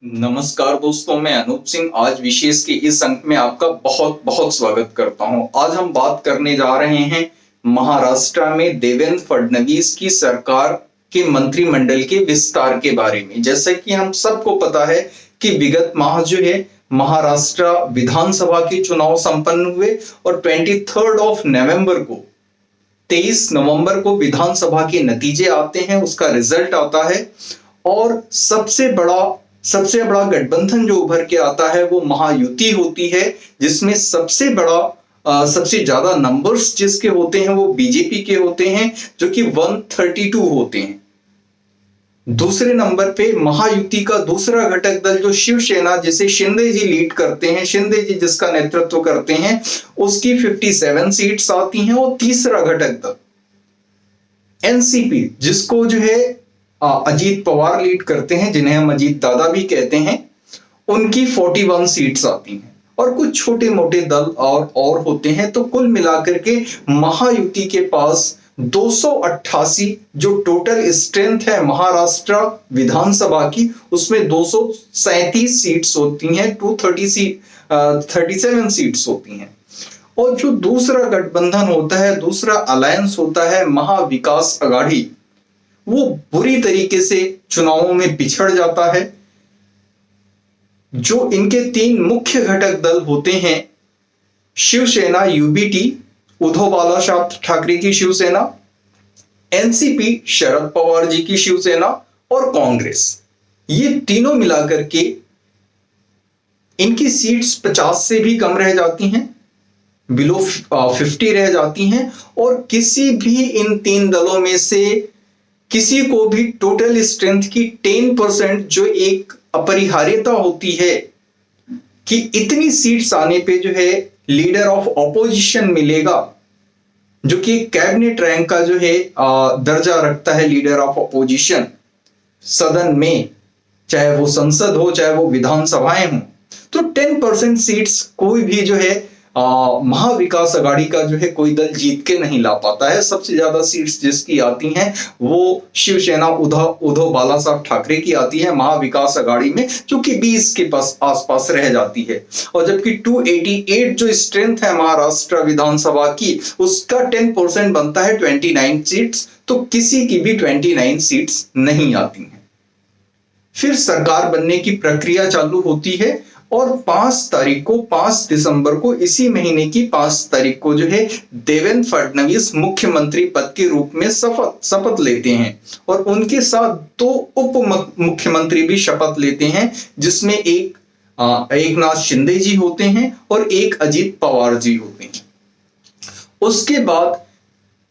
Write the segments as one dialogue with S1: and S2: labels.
S1: नमस्कार दोस्तों, मैं अनूप सिंह आज विशेष के इस अंक में आपका बहुत बहुत स्वागत करता हूं। आज हम बात करने जा रहे हैं महाराष्ट्र में देवेंद्र फडणवीस की सरकार के मंत्रिमंडल के विस्तार के बारे में। जैसा कि हम सबको पता है कि विगत माह जो है महाराष्ट्र विधानसभा के चुनाव संपन्न हुए और 23 नवंबर को 23 नवंबर को विधानसभा के नतीजे आते हैं, उसका रिजल्ट आता है और सबसे बड़ा गठबंधन जो उभर के आता है वो महायुति होती है, जिसमें सबसे ज्यादा नंबर्स जिसके होते हैं वो बीजेपी के होते हैं, जो कि 132 होते हैं। दूसरे नंबर पे महायुति का दूसरा घटक दल जो शिवसेना, जिसे शिंदे जी लीड करते हैं, शिंदे जी जिसका नेतृत्व करते हैं, उसकी 57 सीट्स आती हैं। और तीसरा घटक दल एनसीपी, जिसको जो है अजीत पवार लीड करते हैं, जिन्हें हम अजीत दादा भी कहते हैं, उनकी 41 सीट्स आती हैं और कुछ छोटे मोटे दल और होते हैं। तो कुल मिलाकर के महायुति के पास 288 जो टोटल स्ट्रेंथ है महाराष्ट्र विधानसभा की, उसमें 237 सीट्स होती हैं, 37 सीट्स होती हैं। और जो दूसरा गठबंधन होता है, दूसरा अलायंस होता है महाविकास अघाड़ी, वो बुरी तरीके से चुनावों में पिछड़ जाता है। जो इनके तीन मुख्य घटक दल होते हैं, शिवसेना यूबीटी उद्धव बालासाहेब ठाकरे की शिवसेना, एनसीपी शरद पवार जी की शिवसेना और कांग्रेस, ये तीनों मिलाकर के इनकी सीट्स 50 से भी कम रह जाती हैं, बिलो 50 रह जाती हैं। और किसी भी इन तीन दलों में से किसी को भी टोटल स्ट्रेंथ की 10% जो एक अपरिहार्यता होती है कि इतनी सीट्स आने पे जो है लीडर ऑफ ऑपोजिशन मिलेगा, जो कि कैबिनेट रैंक का जो है दर्जा रखता है लीडर ऑफ ऑपोजिशन सदन में, चाहे वो संसद हो चाहे वो विधानसभाएं हो। तो 10% सीट्स कोई भी जो है महाविकास अघाड़ी का जो है कोई दल जीत के नहीं ला पाता है। सबसे ज्यादा सीट्स जिसकी आती हैं वो शिवसेना उद्धव बालासाहेब ठाकरे की आती है महाविकास अघाड़ी में, जो कि 20 के आसपास रह जाती है। और जबकि 288 जो स्ट्रेंथ है महाराष्ट्र विधानसभा की, उसका 10% बनता है 29 सीट्स, तो किसी की भी 29 सीट्स नहीं आती हैं। फिर सरकार बनने की प्रक्रिया चालू होती है और 5 दिसंबर को, इसी महीने की 5 तारीख को जो है देवेंद्र फडणवीस मुख्यमंत्री पद के रूप में शपथ लेते हैं। और उनके साथ 2 उप मुख्यमंत्री भी शपथ लेते हैं, जिसमें एकनाथ शिंदे जी होते हैं और एक अजीत पवार जी होते हैं। उसके बाद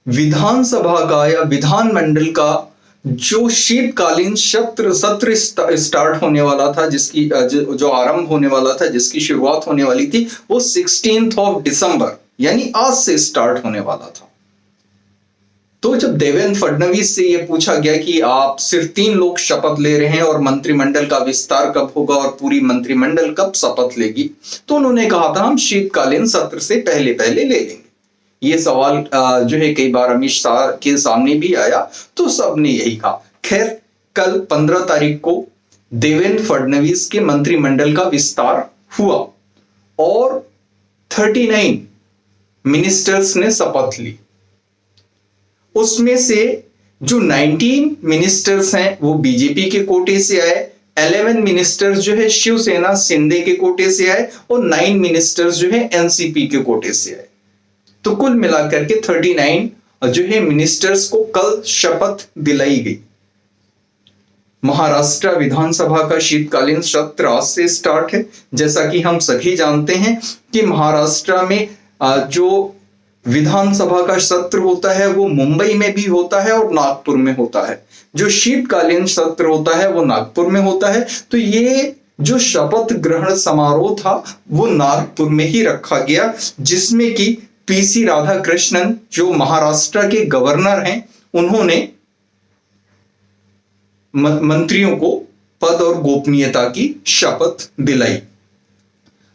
S1: विधानसभा का या विधानमंडल का जो शीतकालीन सत्र स्टार्ट होने वाला था, जिसकी जो आरंभ होने वाला था, जिसकी शुरुआत होने वाली थी, वो 16 दिसंबर यानी आज से स्टार्ट होने वाला था। तो जब देवेंद्र फडणवीस से यह पूछा गया कि आप सिर्फ 3 लोग शपथ ले रहे हैं और मंत्रिमंडल का विस्तार कब होगा और पूरी मंत्रिमंडल कब शपथ लेगी, तो उन्होंने कहा था हम शीतकालीन सत्र से पहले ले लेंगे। ये सवाल जो है कई बार अमित शाह के सामने भी आया, तो सबने यही कहा। खैर, कल 15 तारीख को देवेंद्र फडणवीस के मंत्रिमंडल का विस्तार हुआ और 39 मिनिस्टर्स ने शपथ ली। उसमें से जो 19 मिनिस्टर्स हैं वो बीजेपी के कोटे से आए, 11 मिनिस्टर्स जो है शिवसेना शिंदे के कोटे से आए और 9 मिनिस्टर्स जो है एनसीपी के कोटे से आए। तो कुल मिलाकर के 39 जो है मिनिस्टर्स को कल शपथ दिलाई गई। महाराष्ट्र विधानसभा का शीतकालीन सत्र आज से स्टार्ट है। जैसा कि हम सभी जानते हैं कि महाराष्ट्र में जो विधानसभा का सत्र होता है वो मुंबई में भी होता है और नागपुर में होता है। जो शीतकालीन सत्र होता है वो नागपुर में होता है। तो ये जो शपथ ग्रहण समारोह था वो नागपुर में ही रखा गया, जिसमें कि पीसी राधाकृष्णन जो महाराष्ट्र के गवर्नर हैं, उन्होंने मंत्रियों को पद और गोपनीयता की शपथ दिलाई।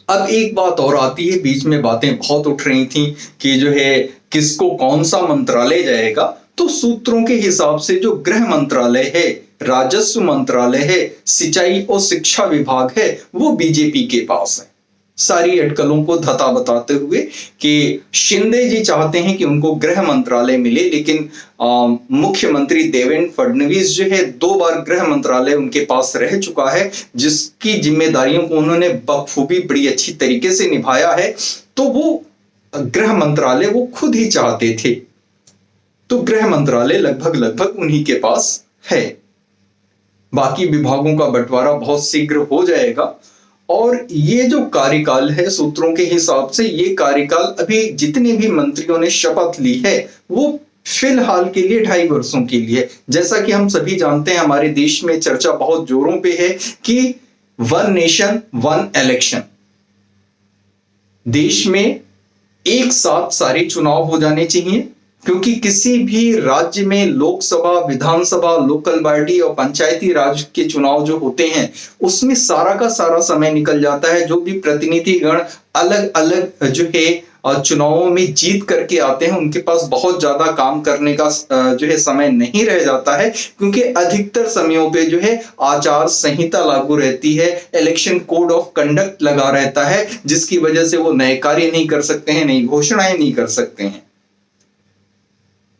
S1: अब एक बात और आती है, बीच में बातें बहुत उठ रही थी कि जो है किसको कौन सा मंत्रालय जाएगा। तो सूत्रों के हिसाब से जो गृह मंत्रालय है राजस्व मंत्रालय है, सिंचाई और शिक्षा विभाग है, वो बीजेपी के पास है। सारी अटकलों को धता बताते हुए कि शिंदे जी चाहते हैं कि उनको गृह मंत्रालय मिले, लेकिन मुख्यमंत्री देवेंद्र फडणवीस जो है 2 बार गृह मंत्रालय उनके पास रह चुका है, जिसकी जिम्मेदारियों को उन्होंने बखूबी बड़ी अच्छी तरीके से निभाया है। तो वो गृह मंत्रालय वो खुद ही चाहते थे, तो गृह मंत्रालय लगभग उन्हीं के पास है। बाकी विभागों का बंटवारा बहुत शीघ्र हो जाएगा। और ये जो कार्यकाल है, सूत्रों के हिसाब से ये कार्यकाल अभी जितने भी मंत्रियों ने शपथ ली है वो फिलहाल के लिए 2.5 वर्षों के लिए। जैसा कि हम सभी जानते हैं, हमारे देश में चर्चा बहुत जोरों पे है कि 1 नेशन 1 इलेक्शन, देश में एक साथ सारे चुनाव हो जाने चाहिए, क्योंकि किसी भी राज्य में लोकसभा, विधानसभा, लोकल बॉडी और पंचायती राज के चुनाव जो होते हैं उसमें सारा का सारा समय निकल जाता है। जो भी प्रतिनिधिगण अलग अलग जो है चुनावों में जीत करके आते हैं, उनके पास बहुत ज्यादा काम करने का जो है समय नहीं रह जाता है, क्योंकि अधिकतर समयों पे जो है आचार संहिता लागू रहती है, इलेक्शन कोड ऑफ कंडक्ट लगा रहता है, जिसकी वजह से वो नए कार्य नहीं कर सकते हैं, नई घोषणाएं नहीं कर सकते हैं।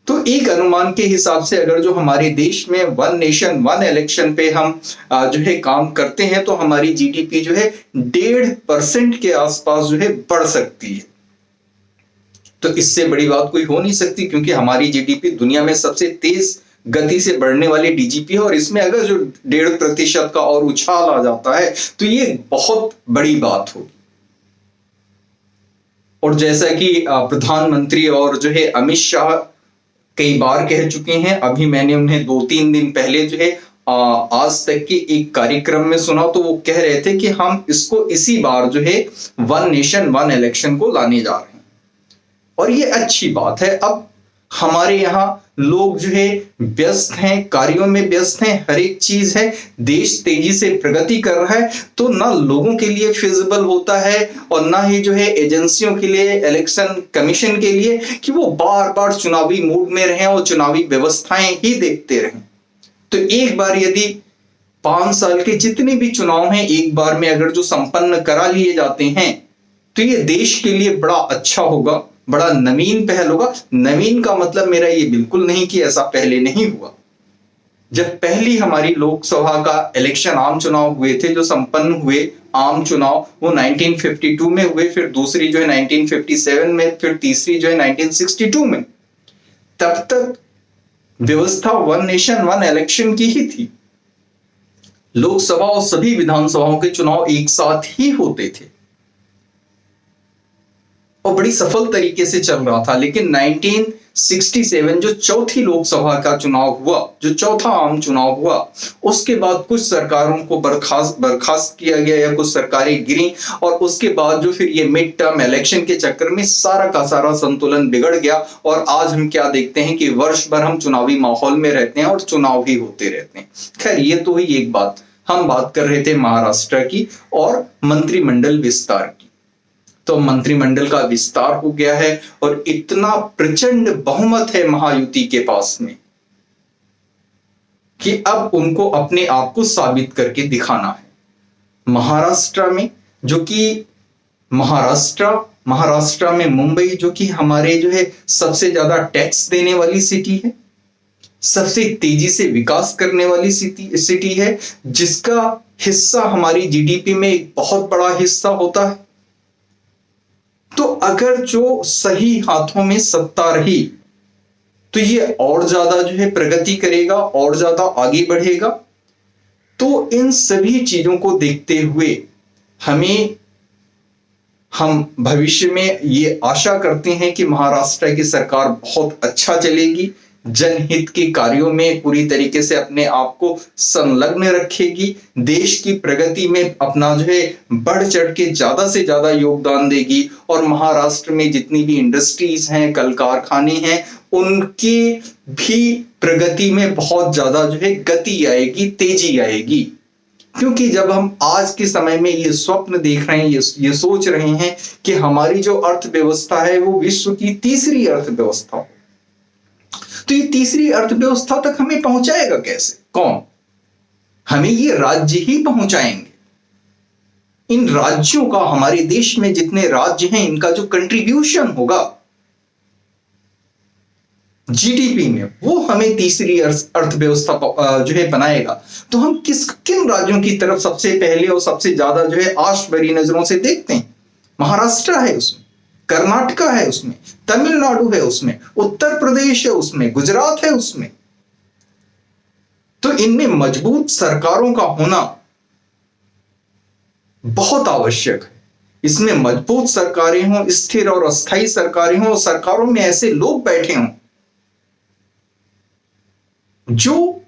S1: तो एक अनुमान के हिसाब से अगर जो हमारे देश में 1 नेशन 1 इलेक्शन पे हम जो है काम करते हैं, तो हमारी जीडीपी जो है 1.5% के आसपास जो है बढ़ सकती है। तो इससे बड़ी बात कोई हो नहीं सकती, क्योंकि हमारी जीडीपी दुनिया में सबसे तेज गति से बढ़ने वाली डीजीपी है, और इसमें अगर जो 1.5% का और उछाल आ जाता है तो ये बहुत बड़ी बात होगी। और जैसा कि प्रधानमंत्री और जो है अमित शाह कई बार कह चुके हैं, अभी मैंने उन्हें 2-3 दिन पहले जो है आज तक के एक कार्यक्रम में सुना, तो वो कह रहे थे कि हम इसको इसी बार जो है 1 नेशन 1 इलेक्शन को लाने जा रहे हैं, और ये अच्छी बात है। अब हमारे यहाँ लोग जो है व्यस्त हैं, कार्यों में व्यस्त हैं, हर एक चीज है, देश तेजी से प्रगति कर रहा है, तो ना लोगों के लिए फिजिबल होता है और ना ही जो है एजेंसियों के लिए, इलेक्शन कमीशन के लिए, कि वो बार बार चुनावी मूड में रहें और चुनावी व्यवस्थाएं ही देखते रहें। तो एक बार यदि 5 साल के जितने भी चुनाव हैं एक बार में अगर जो संपन्न करा लिए जाते हैं, तो ये देश के लिए बड़ा अच्छा होगा, बड़ा नवीन पहल होगा। नवीन का मतलब मेरा ये बिल्कुल नहीं कि ऐसा पहले नहीं हुआ। जब पहली हमारी लोकसभा का इलेक्शन, आम चुनाव हुए थे, जो संपन्न हुए आम चुनाव, वो 1952 में हुए, फिर दूसरी जो है 1957 में, फिर तीसरी जो है 1962 में। तब तक व्यवस्था 1 नेशन 1 इलेक्शन की ही थी। लोकसभा और सभी विधानसभाओं के चुनाव एक साथ ही होते थे और बड़ी सफल तरीके से चल रहा था। लेकिन 1967 जो चौथी लोकसभा का चुनाव हुआ, जो चौथा आम चुनाव हुआ, उसके बाद कुछ सरकारों को बर्खास्त किया गया या कुछ सरकारें गिरी, और उसके बाद जो फिर ये मिड टर्म इलेक्शन के चक्कर में सारा का सारा संतुलन बिगड़ गया, और आज हम क्या देखते हैं कि वर्ष भर हम चुनावी माहौल में रहते हैं और चुनाव ही होते रहते हैं। खैर, ये तो ही एक बात। हम बात कर रहे थे महाराष्ट्र की और मंत्रिमंडल विस्तार की। तो मंत्रिमंडल का विस्तार हो गया है और इतना प्रचंड बहुमत है महायुति के पास में कि अब उनको अपने आप को साबित करके दिखाना है। महाराष्ट्र में, जो कि महाराष्ट्र में मुंबई, जो कि हमारे जो है सबसे ज्यादा टैक्स देने वाली सिटी है, सबसे तेजी से विकास करने वाली सिटी है, जिसका हिस्सा हमारी जीडीपी में एक बहुत बड़ा हिस्सा होता है। तो अगर जो सही हाथों में सत्ता रही तो ये और ज्यादा जो है प्रगति करेगा, और ज्यादा आगे बढ़ेगा। तो इन सभी चीजों को देखते हुए हम भविष्य में ये आशा करते हैं कि महाराष्ट्र की सरकार बहुत अच्छा चलेगी, जनहित के कार्यों में पूरी तरीके से अपने आप को संलग्न रखेगी, देश की प्रगति में अपना जो है बढ़ चढ़ के ज्यादा से ज्यादा योगदान देगी, और महाराष्ट्र में जितनी भी इंडस्ट्रीज हैं, कल कारखाने हैं, उनकी भी प्रगति में बहुत ज्यादा जो है गति आएगी, तेजी आएगी। क्योंकि जब हम आज के समय में ये स्वप्न देख रहे हैं, ये सोच रहे हैं कि हमारी जो अर्थव्यवस्था है वो विश्व की तीसरी अर्थव्यवस्था हो, तो ये तीसरी अर्थव्यवस्था तक हमें पहुंचाएगा कैसे? कौन? हमें ये राज्य ही पहुंचाएंगे। इन राज्यों का, हमारे देश में जितने राज्य हैं, इनका जो कंट्रीब्यूशन होगा जीडीपी में, वो हमें तीसरी अर्थव्यवस्था जो है बनाएगा। तो हम किन राज्यों की तरफ सबसे पहले और सबसे ज्यादा जो है आश भरी नजरों से देखते हैं? महाराष्ट्र है उसमें, कर्नाटका है उसमें, तमिलनाडु है उसमें, उत्तर प्रदेश है उसमें, गुजरात है उसमें। तो इनमें मजबूत सरकारों का होना बहुत आवश्यक है। इसमें मजबूत सरकारें हों, स्थिर और अस्थायी सरकारें हों, और सरकारों में ऐसे लोग बैठे हों जो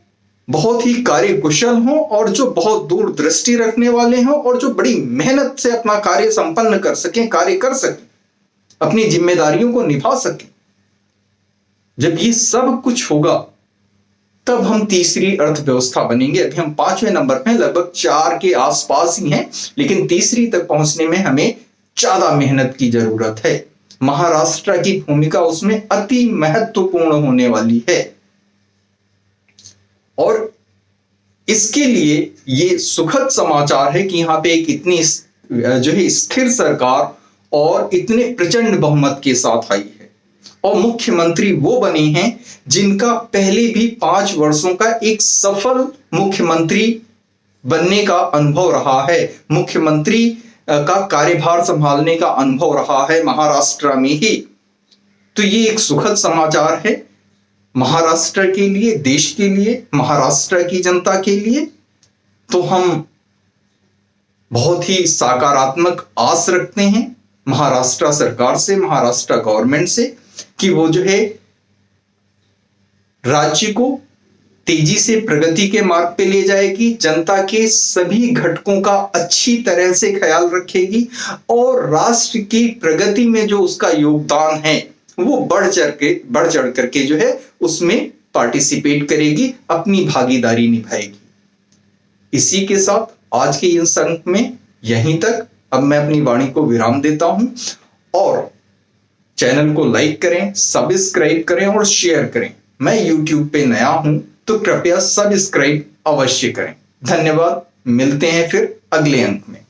S1: बहुत ही कार्यकुशल हों और जो बहुत दूरदृष्टि रखने वाले हों और जो बड़ी मेहनत से अपना कार्य संपन्न कर सकें, कार्य कर सकें, अपनी जिम्मेदारियों को निभा सकें। जब ये सब कुछ होगा तब हम तीसरी अर्थव्यवस्था बनेंगे। अभी हम 5वें नंबर पे, लगभग 4 के आसपास ही हैं, लेकिन तीसरी तक पहुंचने में हमें ज्यादा मेहनत की जरूरत है। महाराष्ट्र की भूमिका उसमें अति महत्वपूर्ण होने वाली है, और इसके लिए ये सुखद समाचार है कि यहां पे एक इतनी जो है स्थिर सरकार और इतने प्रचंड बहुमत के साथ आई है, और मुख्यमंत्री वो बने हैं जिनका पहले भी 5 वर्षों का एक सफल मुख्यमंत्री बनने का अनुभव रहा है, मुख्यमंत्री का कार्यभार संभालने का अनुभव रहा है महाराष्ट्र में ही। तो ये एक सुखद समाचार है महाराष्ट्र के लिए, देश के लिए, महाराष्ट्र की जनता के लिए। तो हम बहुत ही सकारात्मक आस रखते हैं महाराष्ट्र सरकार से, महाराष्ट्र गवर्नमेंट से, कि वो जो है राज्य को तेजी से प्रगति के मार्ग पे ले जाएगी, जनता के सभी घटकों का अच्छी तरह से ख्याल रखेगी, और राष्ट्र की प्रगति में जो उसका योगदान है वो बढ़ चढ़ करके जो है उसमें पार्टिसिपेट करेगी, अपनी भागीदारी निभाएगी। इसी के साथ आज के इस अंक में यहीं तक अब मैं अपनी वाणी को विराम देता हूं, और चैनल को लाइक करें, सब्सक्राइब करें और शेयर करें। मैं YouTube पे नया हूं तो कृपया सब्सक्राइब अवश्य करें। धन्यवाद, मिलते हैं फिर अगले अंक में।